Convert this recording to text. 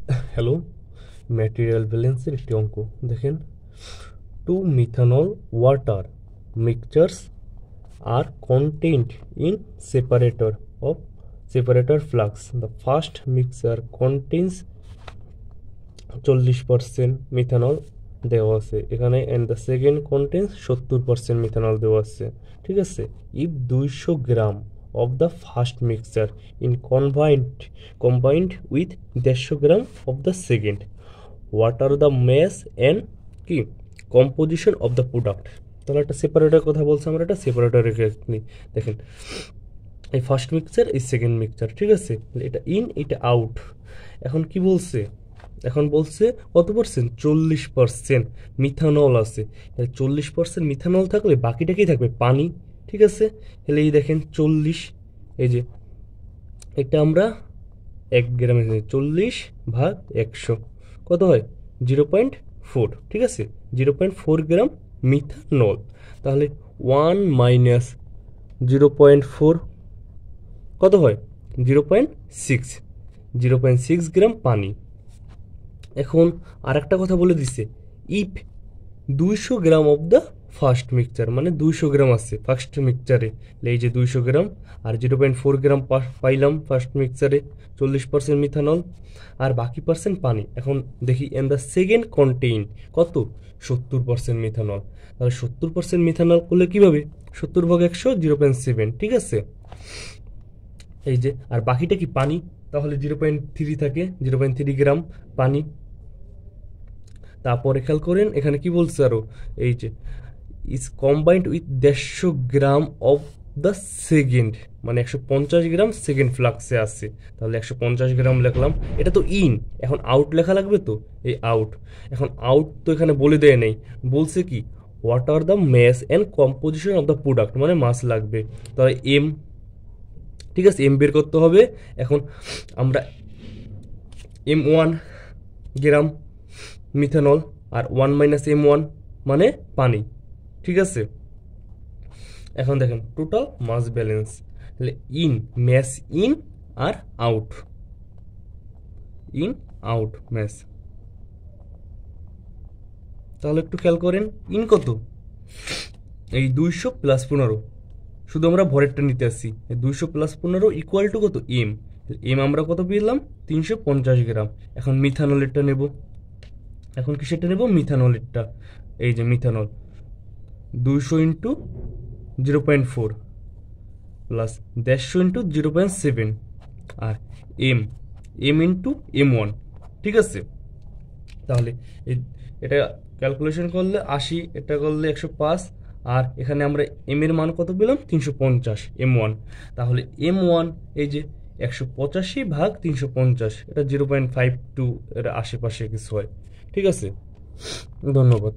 Hello, material ব্যালেন্সের একটি অঙ্ক দেখেন। টু মিথানল ওয়াটার মিক্সচার্স আর contained in separator flux. The first mixture contains 40% methanol দেওয়া আছে এখানে, and the second contains 70% methanol দেওয়া আছে। ঠিক আছে, if 200 gram of the first mixture in combined with 150 gram of the second, what are the mass and কি composition of the product. তাহলে একটা সেপারেটর কথা বলছি, আমরা একটা সেপারেটর রেখে নিই। দেখেন, এই ফার্স্ট মিক্সচার, এই সেকেন্ড মিক্সচার, ঠিক আছে, এটা ইন, এটা আউট। এখন কি বলছে, এখন বলছে কত পার্সেন্ট, 40% মিথানল আছে। 40% মিথানল থাকলে বাকিটা কি থাকবে, পানি। ঠিক আছে, তাহলে এই দেখেন 40, এই যে এটা আমরা 1 গ্রামে 40/100 কত হয়, 0.4। ঠিক আছে, 0.4 গ্রাম মিথানল। তাহলে 1 মাইনাস 0.4 কত হয়, 0.6, 0.6 গ্রাম পানি। এখন আর একটা কথা বলে দিছে, if 200 gram of the first mixture, মানে 200 গ্রাম আছে ফার্স্ট মিক্সচারে, এই যে 200 গ্রাম আর 0.4 গ্রাম পাইলাম ফার্স্ট মিক্সচারে, 40% মিথানল আর বাকি পার্সেন্ট পানি। এখন দেখি এন দ্য সেকেন্ড কন্টেইন কত, 70% মিথানল। তাহলে 70% মিথানল করলে কীভাবে, 70/100, 0.7। ঠিক আছে, এই যে আর বাকিটা কি পানি, তাহলে 0.3 থাকে, 0.3 গ্রাম পানি। তারপরে খেয়াল করেন এখানে কি বলছে আরো, এই যে is combined with 150 gram of the second, মানে 150 গ্রাম সেকেন্ড ফ্লাক্সে আছে। তাহলে 150 গ্রাম লিখলাম, এটা তো ইন। এখন আউট লেখা লাগবে তো, এই আউট। এখন আউট তো এখানে বলে দেয় নেই, বলছে কি what are the mass and composition of the product, মানে মাস লাগবে। তাহলে এম, ঠিক আছে, এম বের করতে হবে। এখন আমরা M1 গ্রাম মিথানল আর 1 মাইনাস M1 মানে পানি। ঠিক আছে, এখন দেখেন টোটাল মাস ব্যালেন্স, তাহলে ইন, ম্যাস ইন আর আউট, ইন আউট ম্যাস। তাহলে একটু খেয়াল করেন, ইন কত, এই 200 + 15, শুধু আমরা ভরেরটা নিতে আসছি। 200 + 15 ইকুয়াল টু কত, এম। এম আমরা কত পেলাম, 350 গ্রাম। এখন মিথানলেরটা নেব, এখন কিসেরটা নেব, মিথানলেরটা। এই যে মিথানল 200 ইন্টু 0.4 প্লাস 150 ইন্টু 0.7 আর এম, এম ইন্টু M1। ঠিক আছে, তাহলে এটা ক্যালকুলেশন করলে 80, এটা করলে 105, আর এখানে আমরা এম এর মান কত পেলাম, 350 M1। তাহলে M1 এই যে 185/350, এটা 0.52 এর আশেপাশে কিছু হয়। ঠিক আছে, ধন্যবাদ।